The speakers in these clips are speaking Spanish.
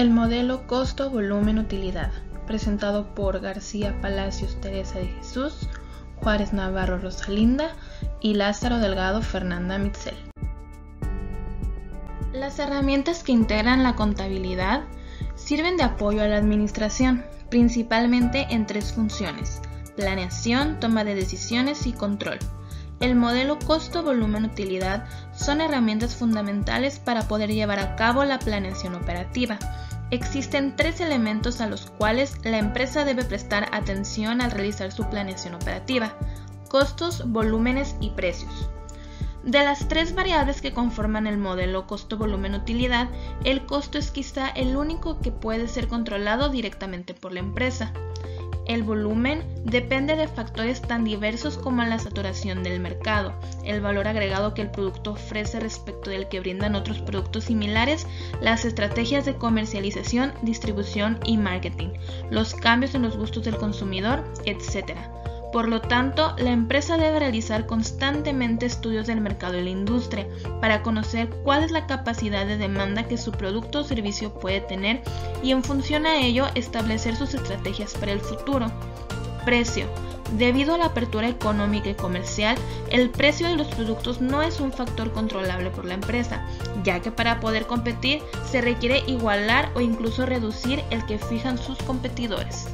El modelo costo-volumen-utilidad, presentado por García Palacios Teresa de Jesús, Juárez Navarro Rosalinda y Lázaro Delgado Fernanda Mitzel. Las herramientas que integran la contabilidad sirven de apoyo a la administración, principalmente en tres funciones: planeación, toma de decisiones y control. El modelo costo-volumen-utilidad son herramientas fundamentales para poder llevar a cabo la planeación operativa. Existen tres elementos a los cuales la empresa debe prestar atención al realizar su planeación operativa: costos, volúmenes y precios. De las tres variables que conforman el modelo costo-volumen-utilidad, el costo es quizá el único que puede ser controlado directamente por la empresa. El volumen depende de factores tan diversos como la saturación del mercado, el valor agregado que el producto ofrece respecto del que brindan otros productos similares, las estrategias de comercialización, distribución y marketing, los cambios en los gustos del consumidor, etc. Por lo tanto, la empresa debe realizar constantemente estudios del mercado y la industria para conocer cuál es la capacidad de demanda que su producto o servicio puede tener y en función a ello establecer sus estrategias para el futuro. Precio. Debido a la apertura económica y comercial, el precio de los productos no es un factor controlable por la empresa, ya que para poder competir se requiere igualar o incluso reducir el que fijan sus competidores.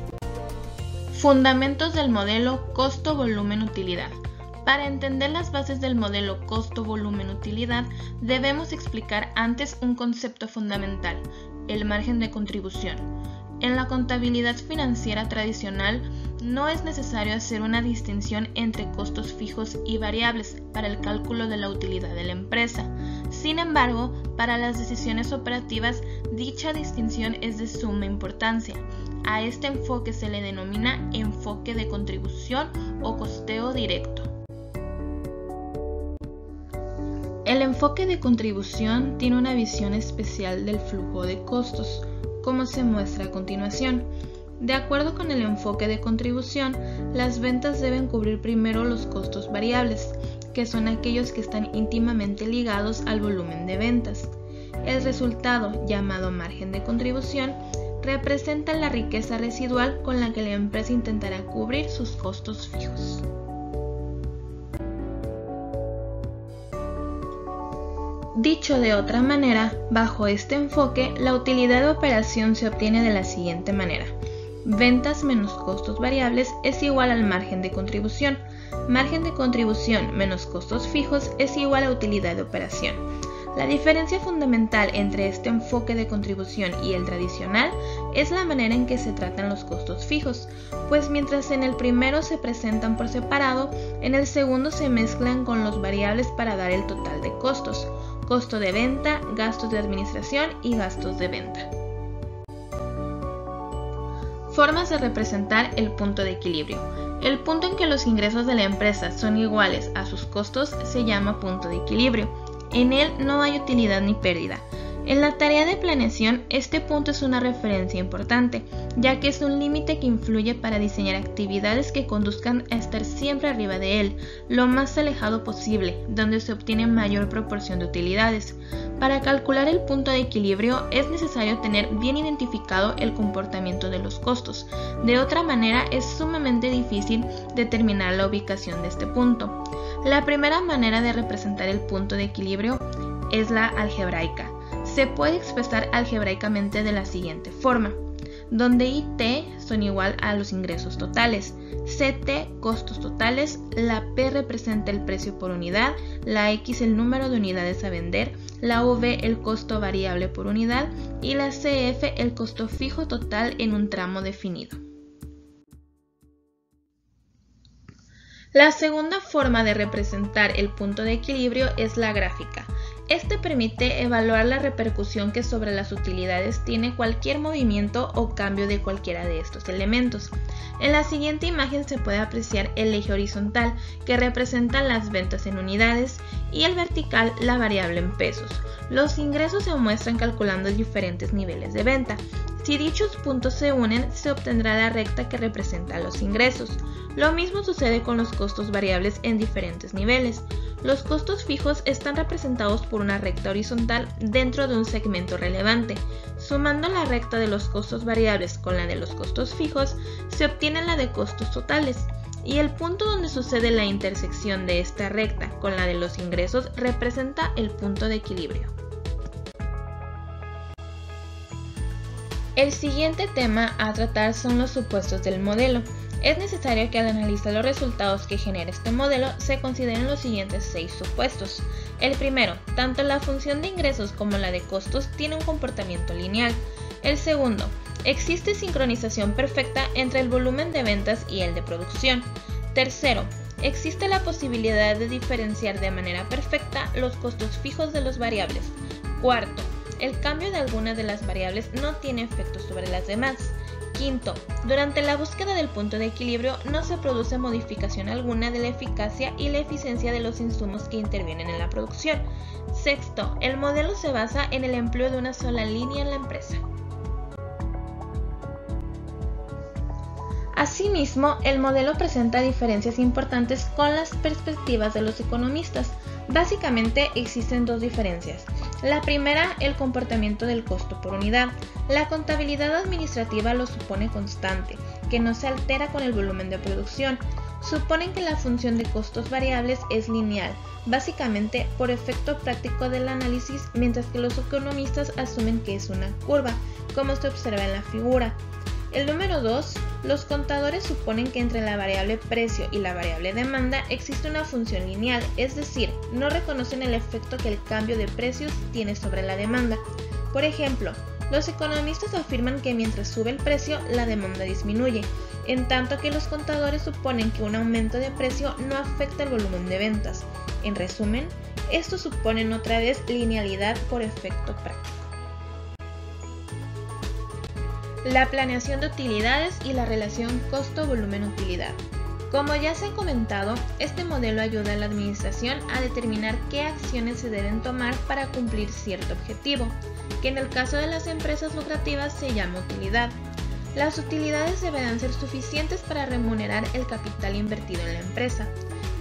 Fundamentos del modelo costo-volumen-utilidad. Para entender las bases del modelo costo-volumen-utilidad, debemos explicar antes un concepto fundamental: el margen de contribución. En la contabilidad financiera tradicional, no es necesario hacer una distinción entre costos fijos y variables para el cálculo de la utilidad de la empresa. Sin embargo, para las decisiones operativas, dicha distinción es de suma importancia. A este enfoque se le denomina enfoque de contribución o costeo directo. El enfoque de contribución tiene una visión especial del flujo de costos, como se muestra a continuación. De acuerdo con el enfoque de contribución, las ventas deben cubrir primero los costos variables, que son aquellos que están íntimamente ligados al volumen de ventas. El resultado, llamado margen de contribución, representa la riqueza residual con la que la empresa intentará cubrir sus costos fijos. Dicho de otra manera, bajo este enfoque, la utilidad de operación se obtiene de la siguiente manera: ventas menos costos variables es igual al margen de contribución. Margen de contribución menos costos fijos es igual a utilidad de operación. La diferencia fundamental entre este enfoque de contribución y el tradicional es la manera en que se tratan los costos fijos, pues mientras en el primero se presentan por separado, en el segundo se mezclan con los variables para dar el total de costos: costo de venta, gastos de administración y gastos de venta. Formas de representar el punto de equilibrio. El punto en que los ingresos de la empresa son iguales a sus costos se llama punto de equilibrio. En él no hay utilidad ni pérdida. En la tarea de planeación, este punto es una referencia importante, ya que es un límite que influye para diseñar actividades que conduzcan a estar siempre arriba de él, lo más alejado posible, donde se obtiene mayor proporción de utilidades. Para calcular el punto de equilibrio es necesario tener bien identificado el comportamiento de los costos. De otra manera, es sumamente difícil determinar la ubicación de este punto. La primera manera de representar el punto de equilibrio es la algebraica. Se puede expresar algebraicamente de la siguiente forma, donde IT son igual a los ingresos totales, CT costos totales, la P representa el precio por unidad, la X el número de unidades a vender, la V el costo variable por unidad y la CF el costo fijo total en un tramo definido. La segunda forma de representar el punto de equilibrio es la gráfica. Este permite evaluar la repercusión que sobre las utilidades tiene cualquier movimiento o cambio de cualquiera de estos elementos. En la siguiente imagen se puede apreciar el eje horizontal, que representa las ventas en unidades, y el vertical la variable en pesos. Los ingresos se muestran calculando diferentes niveles de venta. Si dichos puntos se unen, se obtendrá la recta que representa los ingresos. Lo mismo sucede con los costos variables en diferentes niveles. Los costos fijos están representados por una recta horizontal dentro de un segmento relevante. Sumando la recta de los costos variables con la de los costos fijos, se obtiene la de costos totales. Y el punto donde sucede la intersección de esta recta con la de los ingresos representa el punto de equilibrio. El siguiente tema a tratar son los supuestos del modelo. Es necesario que al analizar los resultados que genera este modelo se consideren los siguientes 6 supuestos. El primero, tanto la función de ingresos como la de costos tiene un comportamiento lineal. El segundo, existe sincronización perfecta entre el volumen de ventas y el de producción. Tercero, existe la posibilidad de diferenciar de manera perfecta los costos fijos de los variables. Cuarto, el cambio de alguna de las variables no tiene efecto sobre las demás. Quinto, durante la búsqueda del punto de equilibrio no se produce modificación alguna de la eficacia y la eficiencia de los insumos que intervienen en la producción. Sexto, el modelo se basa en el empleo de una sola línea en la empresa. Asimismo, el modelo presenta diferencias importantes con las perspectivas de los economistas. Básicamente existen dos diferencias. La primera, el comportamiento del costo por unidad. La contabilidad administrativa lo supone constante, que no se altera con el volumen de producción. Suponen que la función de costos variables es lineal, básicamente por efecto práctico del análisis, mientras que los economistas asumen que es una curva, como se observa en la figura. El número 2, los contadores suponen que entre la variable precio y la variable demanda existe una función lineal, es decir, no reconocen el efecto que el cambio de precios tiene sobre la demanda. Por ejemplo, los economistas afirman que mientras sube el precio, la demanda disminuye, en tanto que los contadores suponen que un aumento de precio no afecta el volumen de ventas. En resumen, estos suponen otra vez linealidad por efecto práctico. La planeación de utilidades y la relación costo-volumen-utilidad. Como ya se ha comentado, este modelo ayuda a la administración a determinar qué acciones se deben tomar para cumplir cierto objetivo, que en el caso de las empresas lucrativas se llama utilidad. Las utilidades deberán ser suficientes para remunerar el capital invertido en la empresa.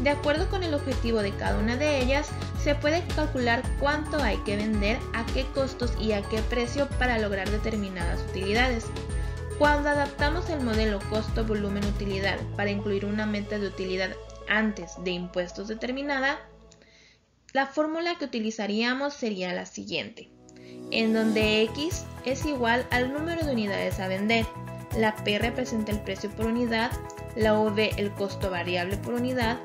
De acuerdo con el objetivo de cada una de ellas, se puede calcular cuánto hay que vender, a qué costos y a qué precio para lograr determinadas utilidades. Cuando adaptamos el modelo costo-volumen-utilidad para incluir una meta de utilidad antes de impuestos determinada, la fórmula que utilizaríamos sería la siguiente, en donde X es igual al número de unidades a vender, la P representa el precio por unidad, la V el costo variable por unidad,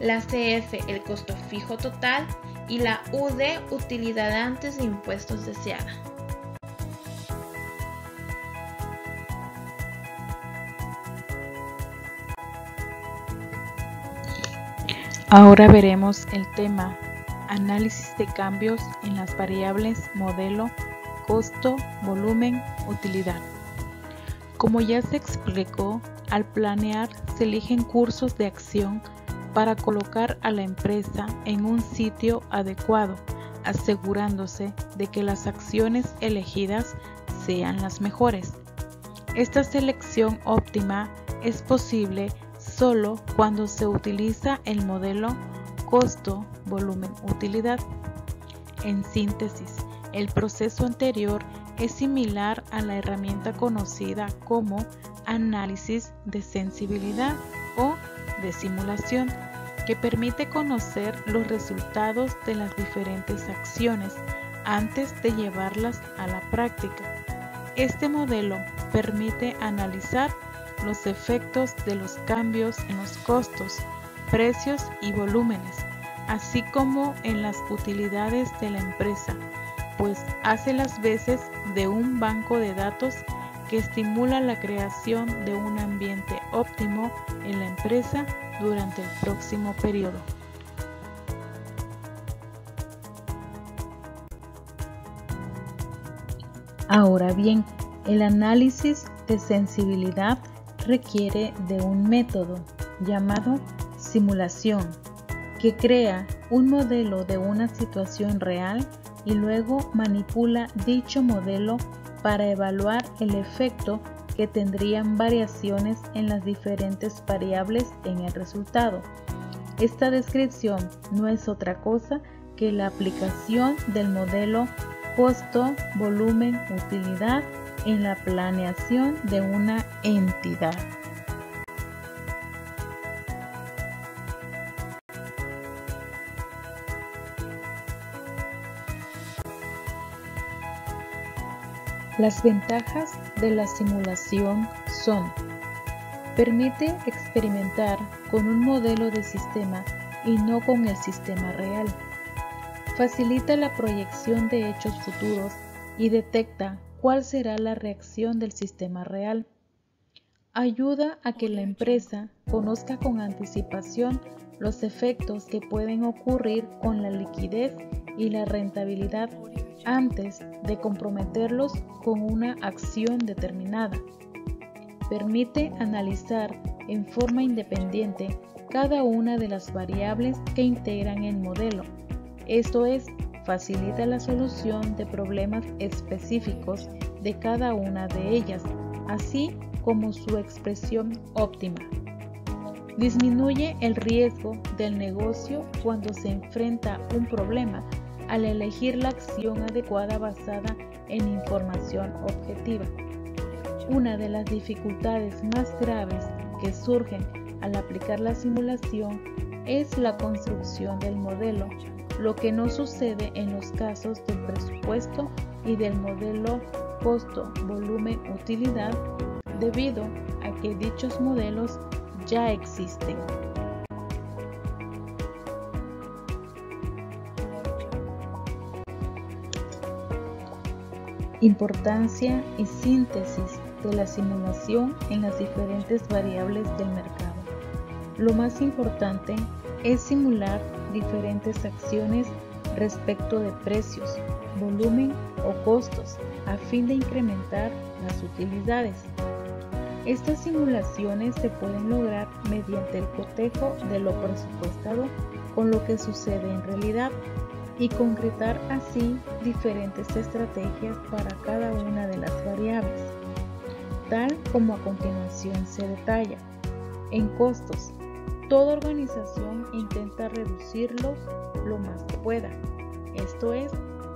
la CF el costo fijo total y la UD utilidad antes de impuestos deseada. Ahora veremos el tema análisis de cambios en las variables modelo, costo, volumen, utilidad. Como ya se explicó, al planear se eligen cursos de acción para colocar a la empresa en un sitio adecuado, asegurándose de que las acciones elegidas sean las mejores. Esta selección óptima es posible solo cuando se utiliza el modelo costo, volumen, utilidad. En síntesis, el proceso anterior es similar a la herramienta conocida como análisis de sensibilidad o de simulación, que permite conocer los resultados de las diferentes acciones antes de llevarlas a la práctica. Este modelo permite analizar los efectos de los cambios en los costos, precios y volúmenes, así como en las utilidades de la empresa, pues hace las veces de un banco de datos que estimula la creación de un ambiente óptimo en la empresa durante el próximo periodo. Ahora bien, el análisis de sensibilidad requiere de un método llamado simulación, que crea un modelo de una situación real y luego manipula dicho modelo para evaluar el efecto que tendrían variaciones en las diferentes variables en el resultado. Esta descripción no es otra cosa que la aplicación del modelo costo, volumen, utilidad en la planeación de una entidad. Las ventajas de la simulación son: permite experimentar con un modelo de sistema y no con el sistema real. Facilita la proyección de hechos futuros y detecta cuál será la reacción del sistema real. Ayuda a que la empresa conozca con anticipación los efectos que pueden ocurrir con la liquidez y la rentabilidad antes de comprometerlos con una acción determinada. Permite analizar en forma independiente cada una de las variables que integran el modelo. Esto es, facilita la solución de problemas específicos de cada una de ellas, así como su expresión óptima. Disminuye el riesgo del negocio cuando se enfrenta un problema al elegir la acción adecuada basada en información objetiva. Una de las dificultades más graves que surgen al aplicar la simulación es la construcción del modelo, lo que no sucede en los casos del presupuesto y del modelo costo, volumen, utilidad, debido a que dichos modelos ya existen. Importancia y síntesis de la simulación en las diferentes variables del mercado. Lo más importante es simular diferentes acciones respecto de precios, volumen o costos a fin de incrementar las utilidades. Estas simulaciones se pueden lograr mediante el cotejo de lo presupuestado con lo que sucede en realidad y concretar así diferentes estrategias para cada una de las variables, tal como a continuación se detalla. En costos, toda organización intenta reducirlos lo más que pueda, esto es,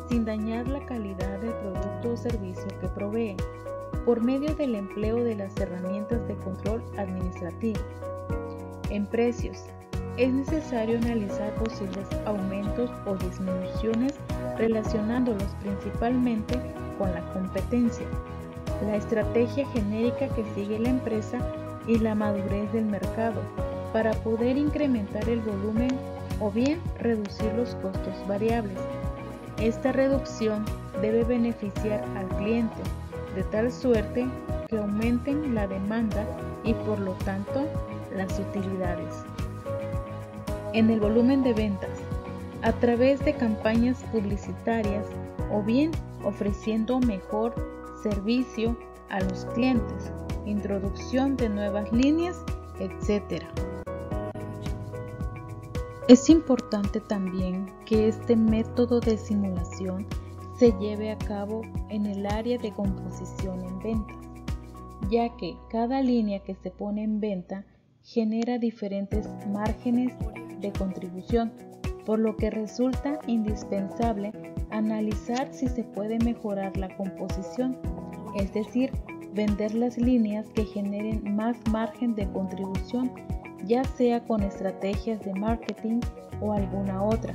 sin dañar la calidad del producto o servicio que provee, por medio del empleo de las herramientas de control administrativo. En precios, es necesario analizar posibles aumentos o disminuciones relacionándolos principalmente con la competencia, la estrategia genérica que sigue la empresa y la madurez del mercado para poder incrementar el volumen o bien reducir los costos variables. Esta reducción debe beneficiar al cliente de tal suerte que aumenten la demanda y por lo tanto las utilidades. En el volumen de ventas, a través de campañas publicitarias o bien ofreciendo mejor servicio a los clientes, introducción de nuevas líneas, etc. Es importante también que este método de simulación se lleve a cabo en el área de composición en ventas, ya que cada línea que se pone en venta genera diferentes márgenes de contribución, por lo que resulta indispensable analizar si se puede mejorar la composición, es decir, vender las líneas que generen más margen de contribución, ya sea con estrategias de marketing o alguna otra.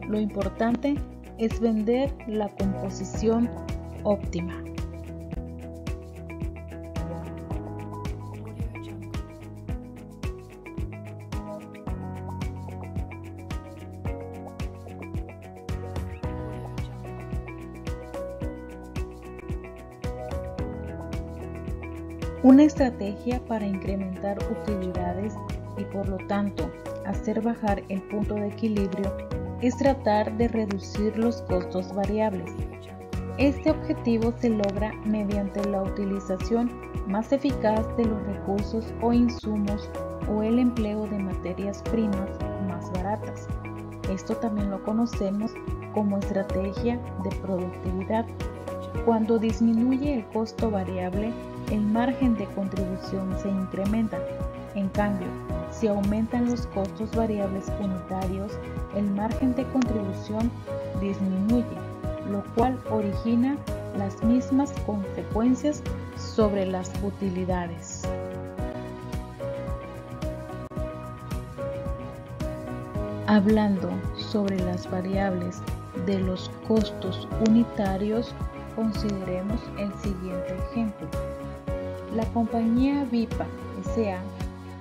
Lo importante es vender la composición óptima. Una estrategia para incrementar utilidades y por lo tanto hacer bajar el punto de equilibrio es tratar de reducir los costos variables. Este objetivo se logra mediante la utilización más eficaz de los recursos o insumos o el empleo de materias primas más baratas. Esto también lo conocemos como estrategia de productividad. Cuando disminuye el costo variable, el margen de contribución se incrementa. En cambio, Si aumentan los costos variables unitarios, el margen de contribución disminuye, lo cual origina las mismas consecuencias sobre las utilidades. Hablando sobre las variables de los costos unitarios, consideremos el siguiente ejemplo. La compañía Vipa S.A.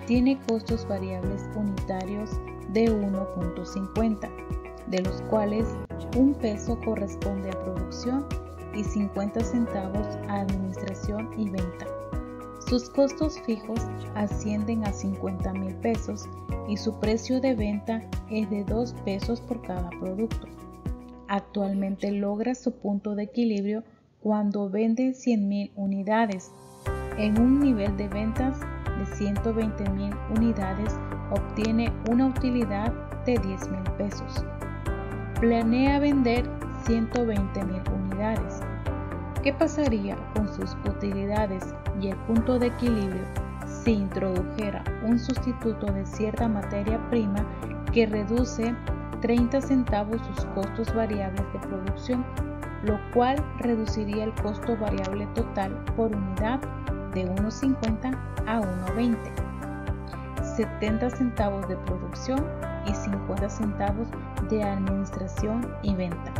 tiene costos variables unitarios de 1.50, de los cuales 1 peso corresponde a producción y 50 centavos a administración y venta. Sus costos fijos ascienden a 50,000 pesos y su precio de venta es de 2 pesos por cada producto. Actualmente logra su punto de equilibrio cuando vende 100,000 unidades. En un nivel de ventas de 120,000 unidades obtiene una utilidad de 10,000 pesos. Planea vender 120,000 unidades. ¿Qué pasaría con sus utilidades y el punto de equilibrio si introdujera un sustituto de cierta materia prima que reduce 30 centavos sus costos variables de producción, lo cual reduciría el costo variable total por unidad de 1.50 a 1.20, 70 centavos de producción y 50 centavos de administración y venta?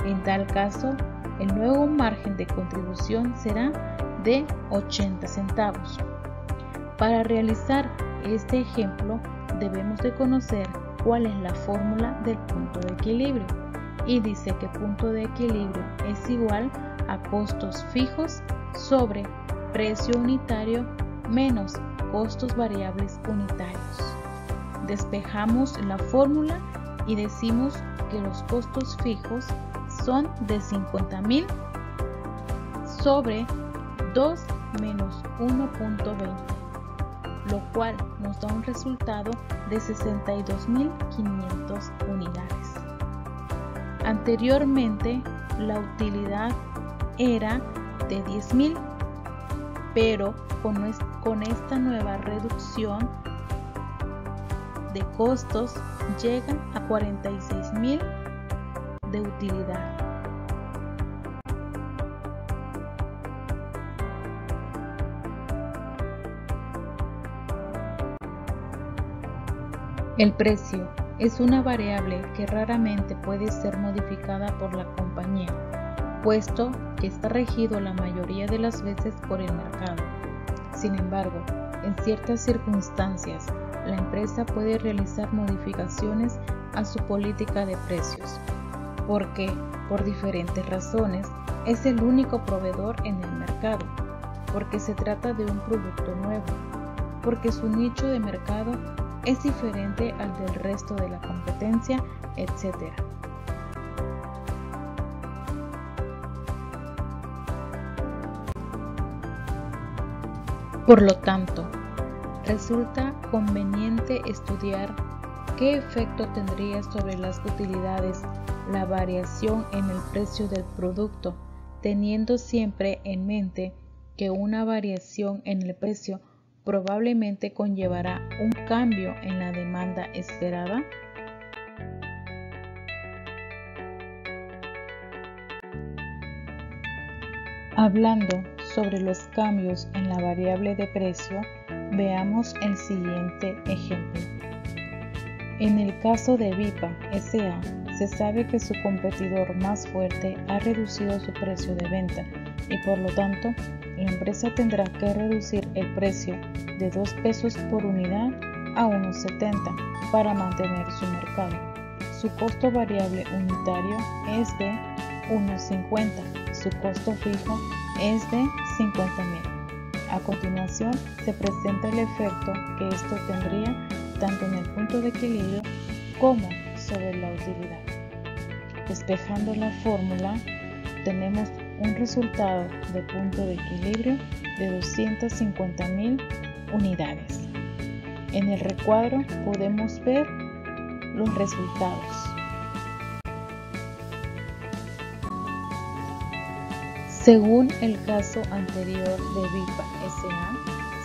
En tal caso, el nuevo margen de contribución será de 80 centavos. Para realizar este ejemplo, debemos de conocer cuál es la fórmula del punto de equilibrio, y dice que punto de equilibrio es igual a costos fijos sobre precio unitario menos costos variables unitarios. Despejamos la fórmula y decimos que los costos fijos son de 50,000 sobre 2 menos 1.20, lo cual nos da un resultado de 62,500 unidades. Anteriormente, la utilidad era de 10,000, pero con esta nueva reducción de costos llegan a 46,000 de utilidad. El precio es una variable que raramente puede ser modificada por la compañía, puesto que está regido la mayoría de las veces por el mercado. Sin embargo, en ciertas circunstancias, la empresa puede realizar modificaciones a su política de precios, porque, por diferentes razones, es el único proveedor en el mercado, porque se trata de un producto nuevo, porque su nicho de mercado es diferente al del resto de la competencia, etc. Por lo tanto, resulta conveniente estudiar qué efecto tendría sobre las utilidades la variación en el precio del producto, teniendo siempre en mente que una variación en el precio probablemente conllevará un cambio en la demanda esperada. Hablando sobre los cambios en la variable de precio, veamos el siguiente ejemplo. En el caso de Vipa S.A., se sabe que su competidor más fuerte ha reducido su precio de venta y por lo tanto, la empresa tendrá que reducir el precio de 2 pesos por unidad a 1.70 para mantener su mercado. Su costo variable unitario es de 1.50, su costo fijo es de 50,000. A continuación, se presenta el efecto que esto tendría tanto en el punto de equilibrio como sobre la utilidad. Despejando la fórmula, tenemos un resultado de punto de equilibrio de 250,000 unidades. En el recuadro podemos ver los resultados. Según el caso anterior de Vipa S.A.,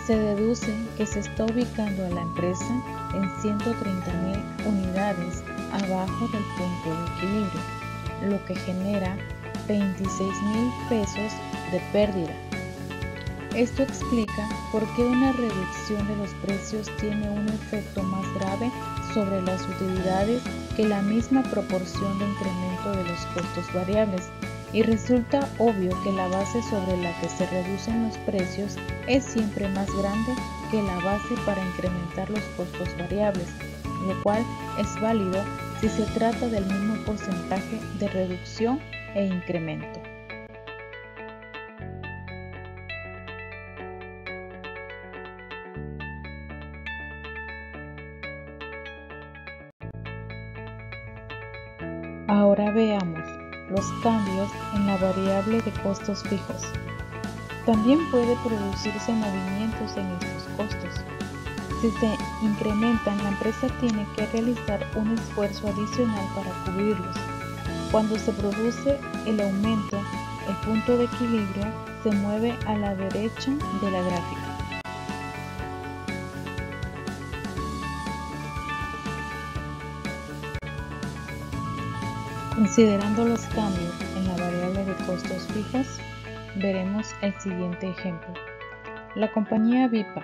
se deduce que se está ubicando a la empresa en 130.000 unidades abajo del punto de equilibrio, lo que genera 26.000 pesos de pérdida. Esto explica por qué una reducción de los precios tiene un efecto más grave sobre las utilidades que la misma proporción de incremento de los costos variables, y resulta obvio que la base sobre la que se reducen los precios es siempre más grande que la base para incrementar los costos variables, lo cual es válido si se trata del mismo porcentaje de reducción e incremento. Ahora veamos los cambios en la variable de costos fijos. También puede producirse movimientos en estos costos. Si se incrementan, la empresa tiene que realizar un esfuerzo adicional para cubrirlos. Cuando se produce el aumento, el punto de equilibrio se mueve a la derecha de la gráfica. Considerando los cambios en la variable de costos fijos, veremos el siguiente ejemplo. La compañía Vipa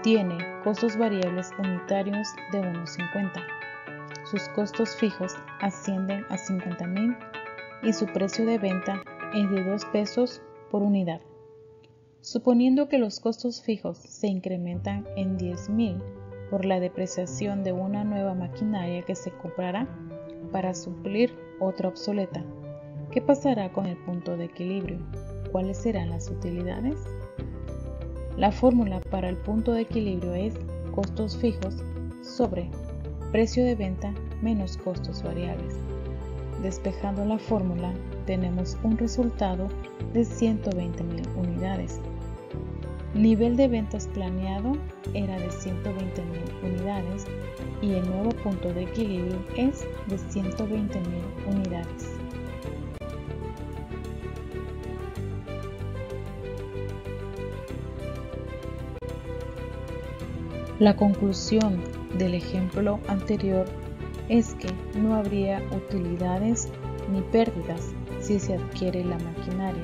tiene costos variables unitarios de 1.50. Sus costos fijos ascienden a 50.000 y su precio de venta es de 2 pesos por unidad. Suponiendo que los costos fijos se incrementan en 10.000 por la depreciación de una nueva maquinaria que se comprará para suplir otra obsoleta, ¿qué pasará con el punto de equilibrio? ¿Cuáles serán las utilidades? La fórmula para el punto de equilibrio es costos fijos sobre precio de venta menos costos variables. Despejando la fórmula, tenemos un resultado de 120.000 unidades. Nivel de ventas planeado era de 120.000 unidades y el nuevo punto de equilibrio es de 120.000 unidades. La conclusión del ejemplo anterior es que no habría utilidades ni pérdidas si se adquiere la maquinaria,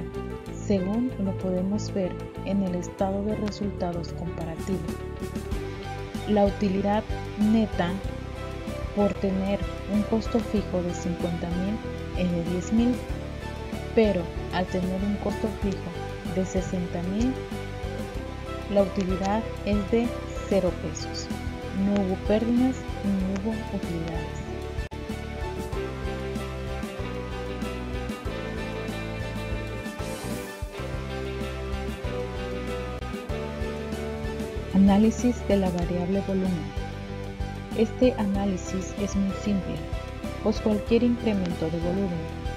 según lo podemos ver en el estado de resultados comparativo. La utilidad neta por tener un costo fijo de 50.000 es de 10.000, pero al tener un costo fijo de 60.000, la utilidad es de 0 pesos. No hubo pérdidas ni hubo utilidades. Análisis de la variable volumen. Este análisis es muy simple, pues cualquier incremento de volumen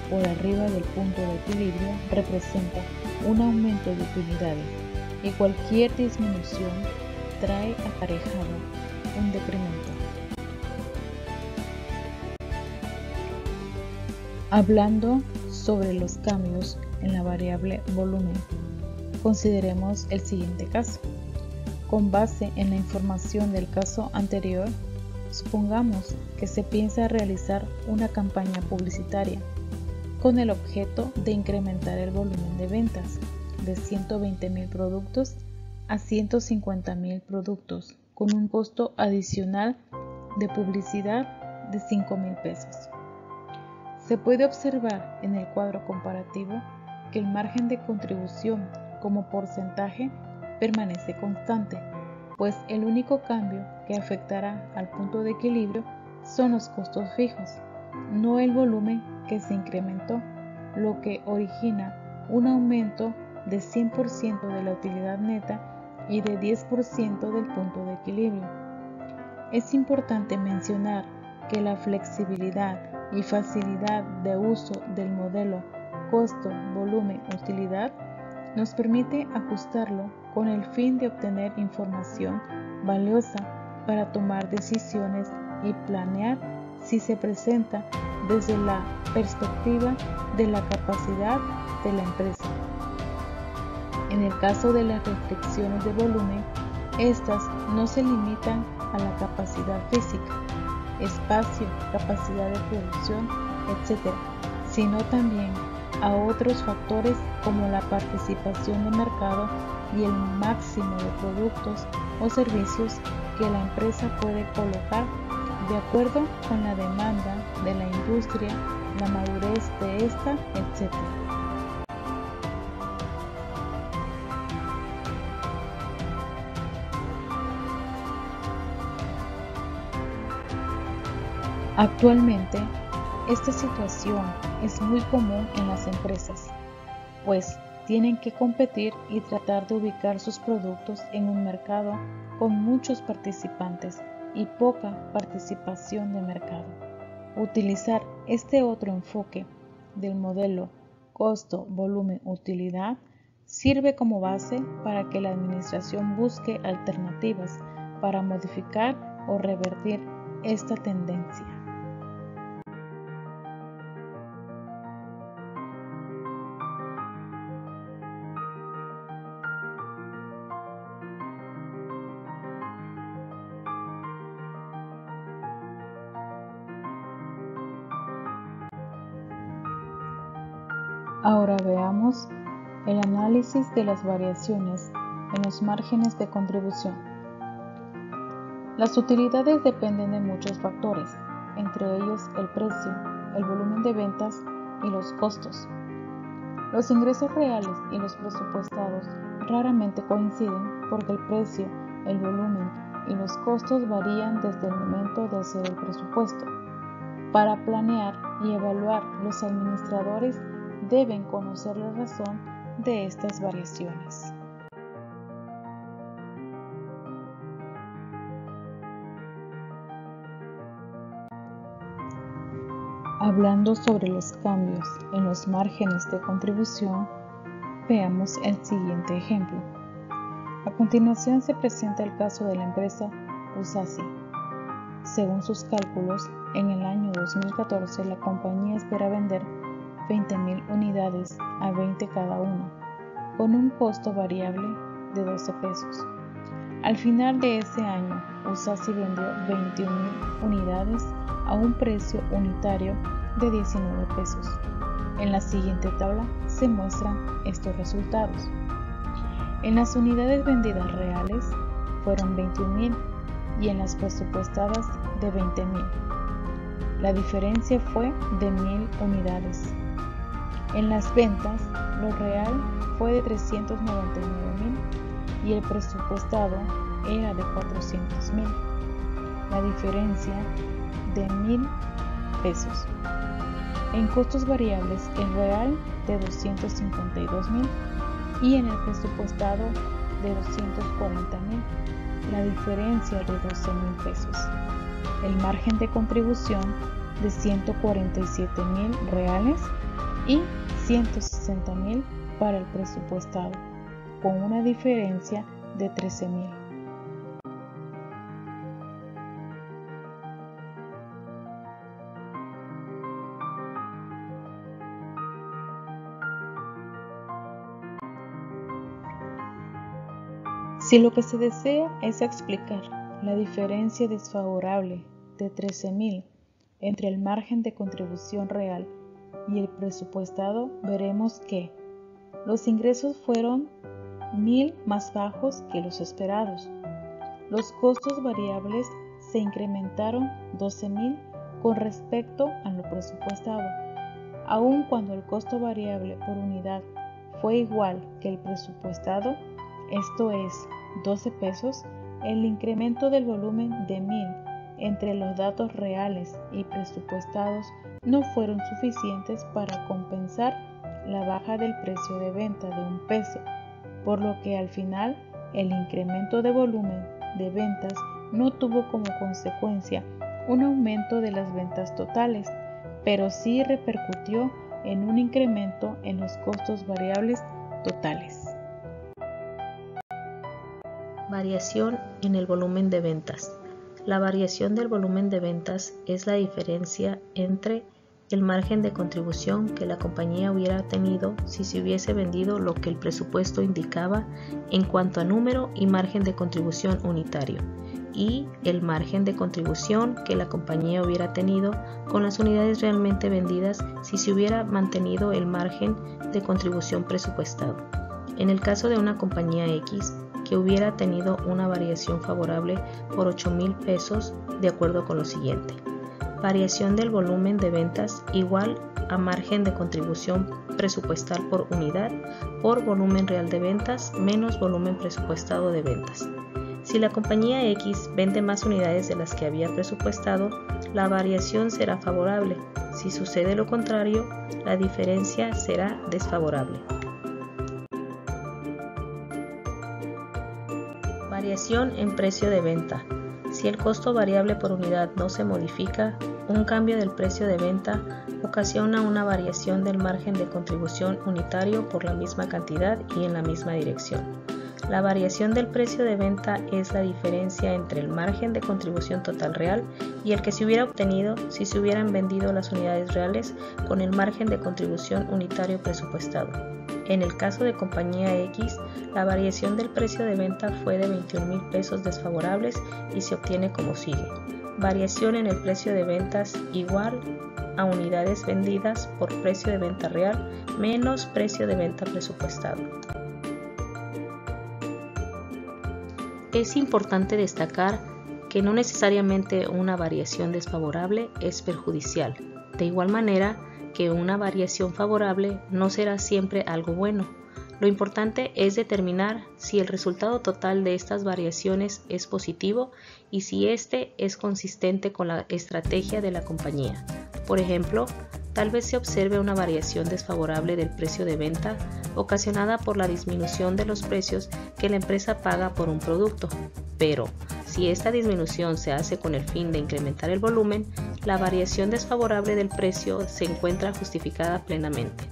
por arriba del punto de equilibrio representa un aumento de utilidades y cualquier disminución trae aparejado un decremento. Hablando sobre los cambios en la variable volumen, consideremos el siguiente caso. Con base en la información del caso anterior, supongamos que se piensa realizar una campaña publicitaria con el objeto de incrementar el volumen de ventas de 120.000 productos a 150.000 productos con un costo adicional de publicidad de 5.000 pesos. Se puede observar en el cuadro comparativo que el margen de contribución como porcentaje permanece constante, pues el único cambio que afectará al punto de equilibrio son los costos fijos, no el volumen que se incrementó, lo que origina un aumento de 100% de la utilidad neta y de 10% del punto de equilibrio. Es importante mencionar que la flexibilidad y facilidad de uso del modelo costo-volumen-utilidad nos permite ajustarlo con el fin de obtener información valiosa para tomar decisiones y planear si se presenta desde la perspectiva de la capacidad de la empresa. En el caso de las restricciones de volumen, estas no se limitan a la capacidad física, espacio, capacidad de producción, etc., sino también a otros factores como la participación de mercado y el máximo de productos o servicios que la empresa puede colocar de acuerdo con la demanda de la industria, la madurez de esta, etc. Actualmente, esta situación es muy común en las empresas, pues tienen que competir y tratar de ubicar sus productos en un mercado con muchos participantes y poca participación de mercado. Utilizar este otro enfoque del modelo costo, volumen, utilidad sirve como base para que la administración busque alternativas para modificar o revertir esta tendencia. Ahora veamos el análisis de las variaciones en los márgenes de contribución. Las utilidades dependen de muchos factores, entre ellos el precio, el volumen de ventas y los costos. Los ingresos reales y los presupuestados raramente coinciden porque el precio, el volumen y los costos varían desde el momento de hacer el presupuesto. Para planear y evaluar, los administradores deben conocer la razón de estas variaciones. Hablando sobre los cambios en los márgenes de contribución, veamos el siguiente ejemplo. A continuación se presenta el caso de la empresa Usasi. Según sus cálculos, en el año 2014 la compañía espera vender 20.000 unidades a 20 cada una, con un costo variable de 12 pesos. Al final de ese año, Usasi vendió 21.000 unidades a un precio unitario de 19 pesos. En la siguiente tabla se muestran estos resultados. En las unidades vendidas reales fueron 21.000 y en las presupuestadas de 20.000. La diferencia fue de 1.000 unidades. En las ventas, lo real fue de 399.000 y el presupuestado era de 400.000. La diferencia de 1.000 pesos. En costos variables, el real de 252.000 y en el presupuestado de 240.000. La diferencia de 12.000 pesos. El margen de contribución de 147.000 reales y 160.000 para el presupuestado, con una diferencia de 13.000. Si lo que se desea es explicar la diferencia desfavorable de 13.000 entre el margen de contribución real y el presupuestado, veremos que los ingresos fueron 1.000 más bajos que los esperados. Los costos variables se incrementaron 12.000 con respecto a lo presupuestado. Aun cuando el costo variable por unidad fue igual que el presupuestado, esto es 12 pesos, el incremento del volumen de 1.000 entre los datos reales y presupuestados no fueron suficientes para compensar la baja del precio de venta de 1 peso, por lo que al final el incremento de volumen de ventas no tuvo como consecuencia un aumento de las ventas totales, pero sí repercutió en un incremento en los costos variables totales. Variación en el volumen de ventas. La variación del volumen de ventas es la diferencia entre el margen de contribución que la compañía hubiera tenido si se hubiese vendido lo que el presupuesto indicaba en cuanto a número y margen de contribución unitario, y el margen de contribución que la compañía hubiera tenido con las unidades realmente vendidas si se hubiera mantenido el margen de contribución presupuestado. En el caso de una compañía X que hubiera tenido una variación favorable por 8,000 pesos, de acuerdo con lo siguiente: variación del volumen de ventas igual a margen de contribución presupuestal por unidad por volumen real de ventas menos volumen presupuestado de ventas. Si la compañía X vende más unidades de las que había presupuestado, la variación será favorable. Si sucede lo contrario, la diferencia será desfavorable. Variación en precio de venta. Si el costo variable por unidad no se modifica, un cambio del precio de venta ocasiona una variación del margen de contribución unitario por la misma cantidad y en la misma dirección. La variación del precio de venta es la diferencia entre el margen de contribución total real y el que se hubiera obtenido si se hubieran vendido las unidades reales con el margen de contribución unitario presupuestado. En el caso de compañía X, la variación del precio de venta fue de 21,000 pesos desfavorables y se obtiene como sigue: variación en el precio de ventas igual a unidades vendidas por precio de venta real menos precio de venta presupuestado. Es importante destacar que no necesariamente una variación desfavorable es perjudicial. De igual manera que una variación favorable no será siempre algo bueno. Lo importante es determinar si el resultado total de estas variaciones es positivo y si éste es consistente con la estrategia de la compañía. Por ejemplo, tal vez se observe una variación desfavorable del precio de venta ocasionada por la disminución de los precios que la empresa paga por un producto, pero si esta disminución se hace con el fin de incrementar el volumen, la variación desfavorable del precio se encuentra justificada plenamente.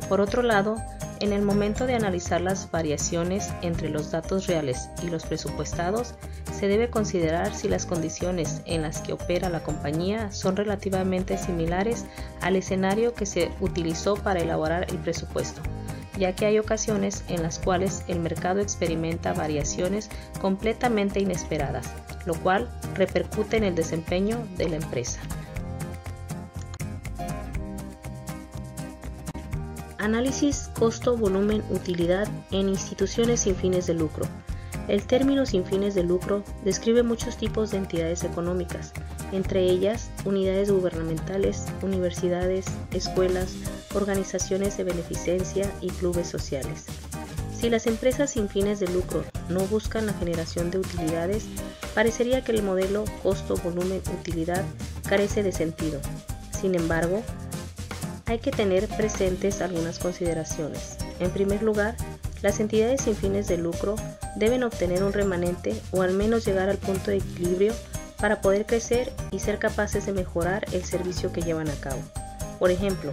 Por otro lado, en el momento de analizar las variaciones entre los datos reales y los presupuestados, se debe considerar si las condiciones en las que opera la compañía son relativamente similares al escenario que se utilizó para elaborar el presupuesto, ya que hay ocasiones en las cuales el mercado experimenta variaciones completamente inesperadas, lo cual repercute en el desempeño de la empresa. Análisis costo-volumen-utilidad en instituciones sin fines de lucro. El término sin fines de lucro describe muchos tipos de entidades económicas, entre ellas unidades gubernamentales, universidades, escuelas, organizaciones de beneficencia y clubes sociales. Si las empresas sin fines de lucro no buscan la generación de utilidades, parecería que el modelo costo-volumen-utilidad carece de sentido. Sin embargo, hay que tener presentes algunas consideraciones. En primer lugar, las entidades sin fines de lucro deben obtener un remanente o al menos llegar al punto de equilibrio para poder crecer y ser capaces de mejorar el servicio que llevan a cabo. Por ejemplo,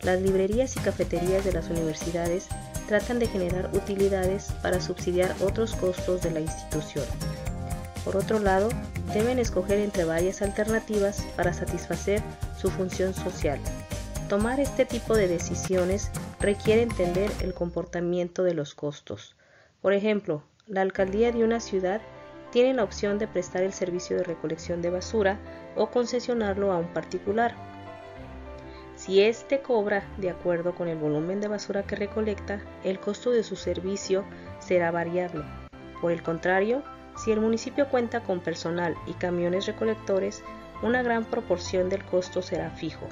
las librerías y cafeterías de las universidades tratan de generar utilidades para subsidiar otros costos de la institución. Por otro lado, deben escoger entre varias alternativas para satisfacer su función social. Tomar este tipo de decisiones requiere entender el comportamiento de los costos. Por ejemplo, la alcaldía de una ciudad tiene la opción de prestar el servicio de recolección de basura o concesionarlo a un particular. Si éste cobra de acuerdo con el volumen de basura que recolecta, el costo de su servicio será variable. Por el contrario, si el municipio cuenta con personal y camiones recolectores, una gran proporción del costo será fijo.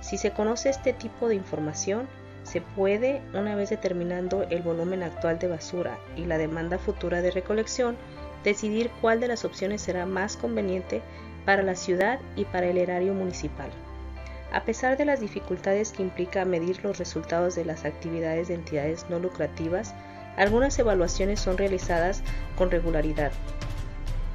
Si se conoce este tipo de información, se puede, una vez determinando el volumen actual de basura y la demanda futura de recolección, decidir cuál de las opciones será más conveniente para la ciudad y para el erario municipal. A pesar de las dificultades que implica medir los resultados de las actividades de entidades no lucrativas, algunas evaluaciones son realizadas con regularidad.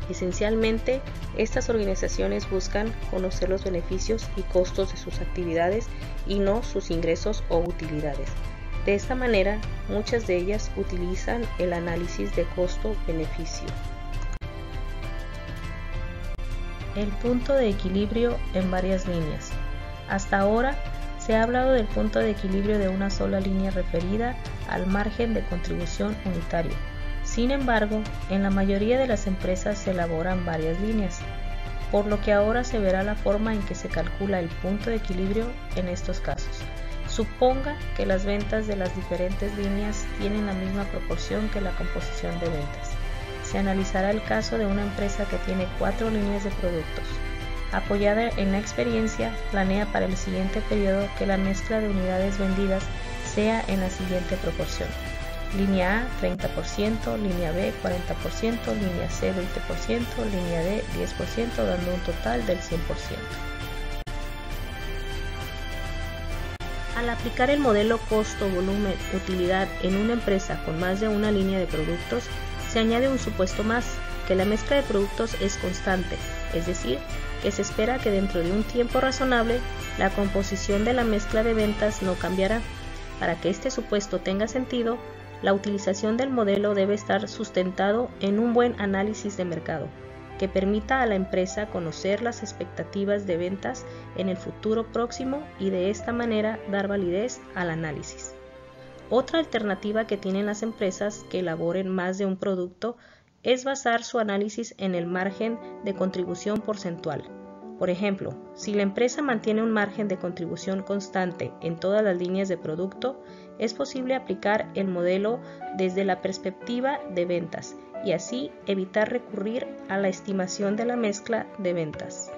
Esencialmente, estas organizaciones buscan conocer los beneficios y costos de sus actividades y no sus ingresos o utilidades. De esta manera, muchas de ellas utilizan el análisis de costo-beneficio. El punto de equilibrio en varias líneas. Hasta ahora se ha hablado del punto de equilibrio de una sola línea referida al margen de contribución unitario. Sin embargo, en la mayoría de las empresas se elaboran varias líneas, por lo que ahora se verá la forma en que se calcula el punto de equilibrio en estos casos. Suponga que las ventas de las diferentes líneas tienen la misma proporción que la composición de ventas. Se analizará el caso de una empresa que tiene 4 líneas de productos. Apoyada en la experiencia, planea para el siguiente periodo que la mezcla de unidades vendidas sea en la siguiente proporción: línea A 30%, línea B 40%, línea C 20%, línea D 10%, dando un total del 100%. Al aplicar el modelo costo-volumen-utilidad en una empresa con más de una línea de productos, se añade un supuesto más, que la mezcla de productos es constante, es decir, que se espera que dentro de un tiempo razonable la composición de la mezcla de ventas no cambiará. Para que este supuesto tenga sentido, la utilización del modelo debe estar sustentado en un buen análisis de mercado, que permita a la empresa conocer las expectativas de ventas en el futuro próximo y de esta manera dar validez al análisis. Otra alternativa que tienen las empresas que elaboren más de un producto es basar su análisis en el margen de contribución porcentual. Por ejemplo, si la empresa mantiene un margen de contribución constante en todas las líneas de producto, es posible aplicar el modelo desde la perspectiva de ventas y así evitar recurrir a la estimación de la mezcla de ventas.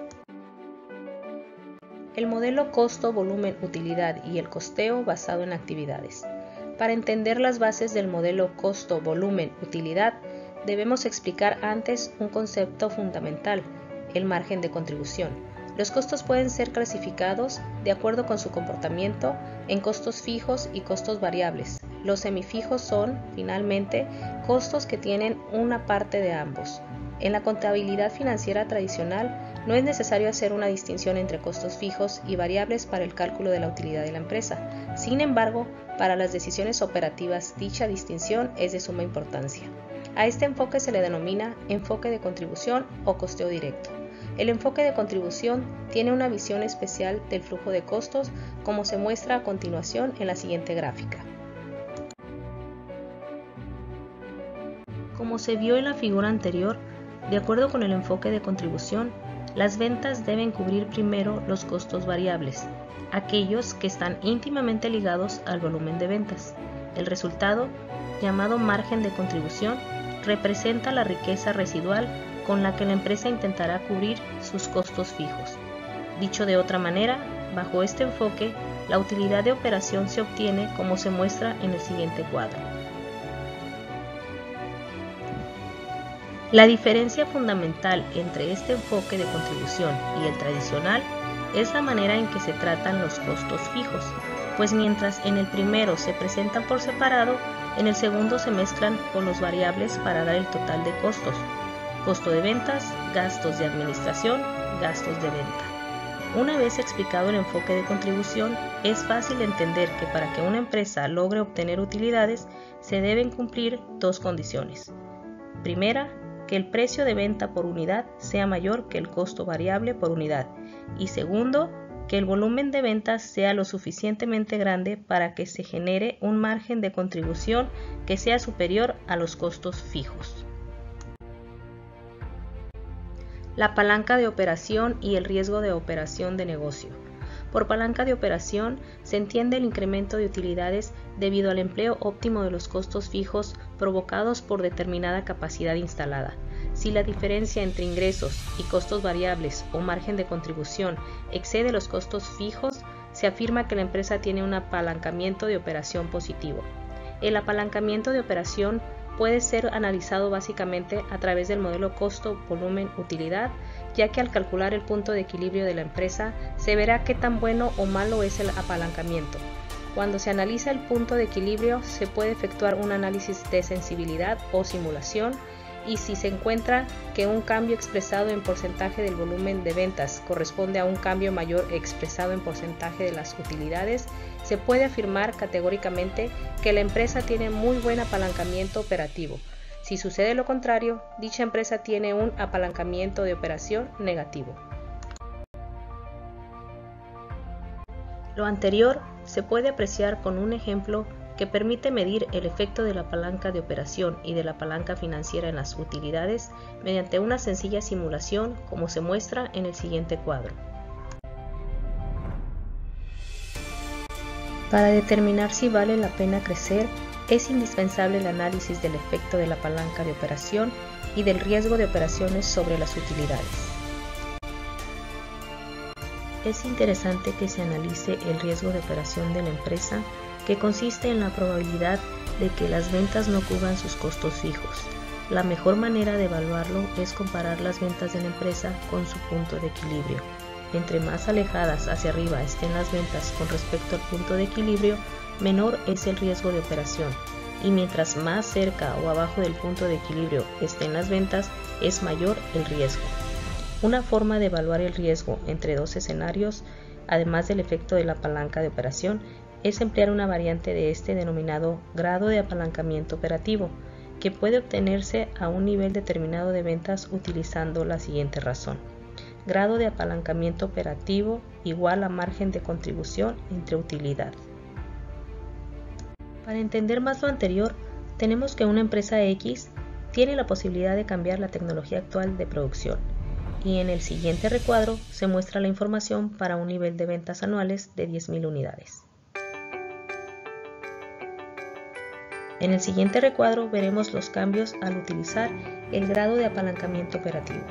El modelo costo-volumen-utilidad y el costeo basado en actividades. Para entender las bases del modelo costo-volumen-utilidad, debemos explicar antes un concepto fundamental: el margen de contribución. Los costos pueden ser clasificados, de acuerdo con su comportamiento, en costos fijos y costos variables. Los semifijos son, finalmente, costos que tienen una parte de ambos. En la contabilidad financiera tradicional, no es necesario hacer una distinción entre costos fijos y variables para el cálculo de la utilidad de la empresa. Sin embargo, para las decisiones operativas, dicha distinción es de suma importancia. A este enfoque se le denomina enfoque de contribución o costeo directo. El enfoque de contribución tiene una visión especial del flujo de costos, como se muestra a continuación en la siguiente gráfica. Como se vio en la figura anterior, de acuerdo con el enfoque de contribución, las ventas deben cubrir primero los costos variables, aquellos que están íntimamente ligados al volumen de ventas. El resultado, llamado margen de contribución, representa la riqueza residual con la que la empresa intentará cubrir sus costos fijos. Dicho de otra manera, bajo este enfoque, la utilidad de operación se obtiene como se muestra en el siguiente cuadro. La diferencia fundamental entre este enfoque de contribución y el tradicional es la manera en que se tratan los costos fijos, pues mientras en el primero se presentan por separado, en el segundo se mezclan con los variables para dar el total de costos: costo de ventas, gastos de administración, gastos de venta. Una vez explicado el enfoque de contribución, es fácil entender que para que una empresa logre obtener utilidades, se deben cumplir dos condiciones. Primera, que el precio de venta por unidad sea mayor que el costo variable por unidad. Y segundo, que el volumen de ventas sea lo suficientemente grande para que se genere un margen de contribución que sea superior a los costos fijos. La palanca de operación y el riesgo de operación de negocio. Por palanca de operación se entiende el incremento de utilidades debido al empleo óptimo de los costos fijos provocados por determinada capacidad instalada. Si la diferencia entre ingresos y costos variables o margen de contribución excede los costos fijos, se afirma que la empresa tiene un apalancamiento de operación positivo. El apalancamiento de operación puede ser analizado básicamente a través del modelo costo-volumen-utilidad, ya que al calcular el punto de equilibrio de la empresa se verá qué tan bueno o malo es el apalancamiento. Cuando se analiza el punto de equilibrio, se puede efectuar un análisis de sensibilidad o simulación, y si se encuentra que un cambio expresado en porcentaje del volumen de ventas corresponde a un cambio mayor expresado en porcentaje de las utilidades, se puede afirmar categóricamente que la empresa tiene muy buen apalancamiento operativo. Si sucede lo contrario, dicha empresa tiene un apalancamiento de operación negativo. Lo anterior se puede apreciar con un ejemplo que permite medir el efecto de la palanca de operación y de la palanca financiera en las utilidades mediante una sencilla simulación, como se muestra en el siguiente cuadro. Para determinar si vale la pena crecer, es indispensable el análisis del efecto de la palanca de operación y del riesgo de operaciones sobre las utilidades. Es interesante que se analice el riesgo de operación de la empresa, que consiste en la probabilidad de que las ventas no cubran sus costos fijos. La mejor manera de evaluarlo es comparar las ventas de la empresa con su punto de equilibrio. Entre más alejadas hacia arriba estén las ventas con respecto al punto de equilibrio, menor es el riesgo de operación, y mientras más cerca o abajo del punto de equilibrio estén las ventas, es mayor el riesgo. Una forma de evaluar el riesgo entre dos escenarios, además del efecto de la palanca de operación, es emplear una variante de este denominado grado de apalancamiento operativo, que puede obtenerse a un nivel determinado de ventas utilizando la siguiente razón. Grado de apalancamiento operativo igual a margen de contribución entre utilidad. Para entender más lo anterior, tenemos que una empresa X tiene la posibilidad de cambiar la tecnología actual de producción, y en el siguiente recuadro se muestra la información para un nivel de ventas anuales de 10.000 unidades. En el siguiente recuadro veremos los cambios al utilizar el grado de apalancamiento operativo.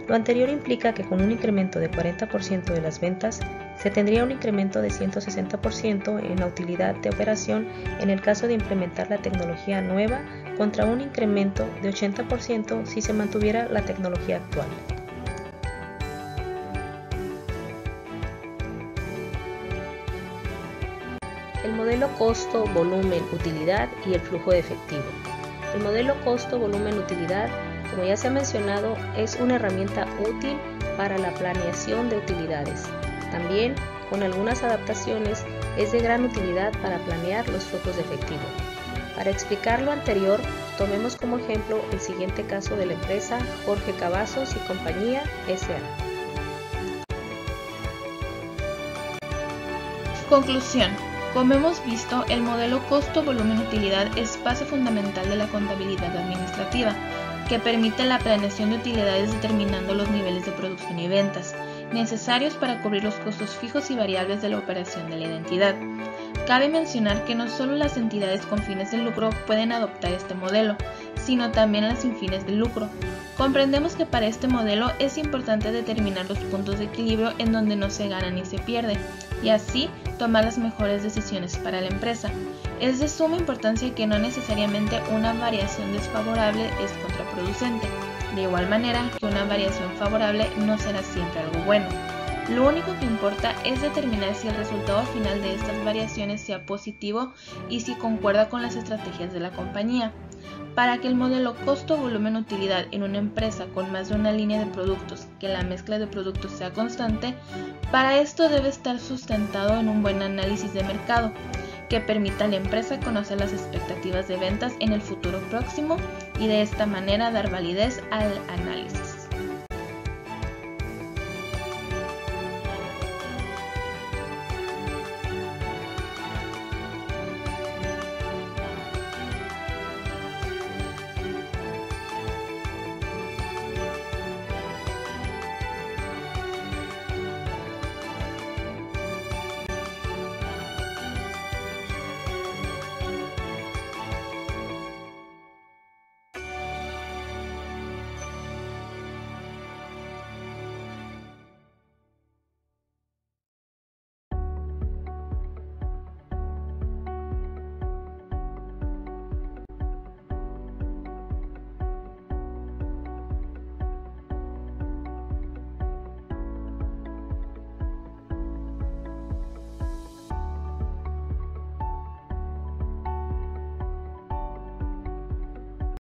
Lo anterior implica que con un incremento de 40% de las ventas, se tendría un incremento de 160% en la utilidad de operación en el caso de implementar la tecnología nueva, contra un incremento de 80% si se mantuviera la tecnología actual. El modelo costo, volumen, utilidad y el flujo de efectivo. El modelo costo, volumen, utilidad, como ya se ha mencionado, es una herramienta útil para la planeación de utilidades. También, con algunas adaptaciones, es de gran utilidad para planear los flujos de efectivo. Para explicar lo anterior, tomemos como ejemplo el siguiente caso de la empresa Jorge Cavazos y Compañía S.A. Conclusión. Como hemos visto, el modelo costo-volumen-utilidad es base fundamental de la contabilidad administrativa, que permite la planeación de utilidades determinando los niveles de producción y ventas, necesarios para cubrir los costos fijos y variables de la operación de la entidad. Cabe mencionar que no solo las entidades con fines de lucro pueden adoptar este modelo, sino también las sin fines de lucro. Comprendemos que para este modelo es importante determinar los puntos de equilibrio en donde no se gana ni se pierde, y así tomar las mejores decisiones para la empresa. Es de suma importancia que no necesariamente una variación desfavorable es contraproducente, de igual manera que una variación favorable no será siempre algo bueno. Lo único que importa es determinar si el resultado final de estas variaciones sea positivo y si concuerda con las estrategias de la compañía. Para que el modelo costo-volumen-utilidad en una empresa con más de una línea de productos, que la mezcla de productos sea constante, para esto debe estar sustentado en un buen análisis de mercado, que permita a la empresa conocer las expectativas de ventas en el futuro próximo y de esta manera dar validez al análisis.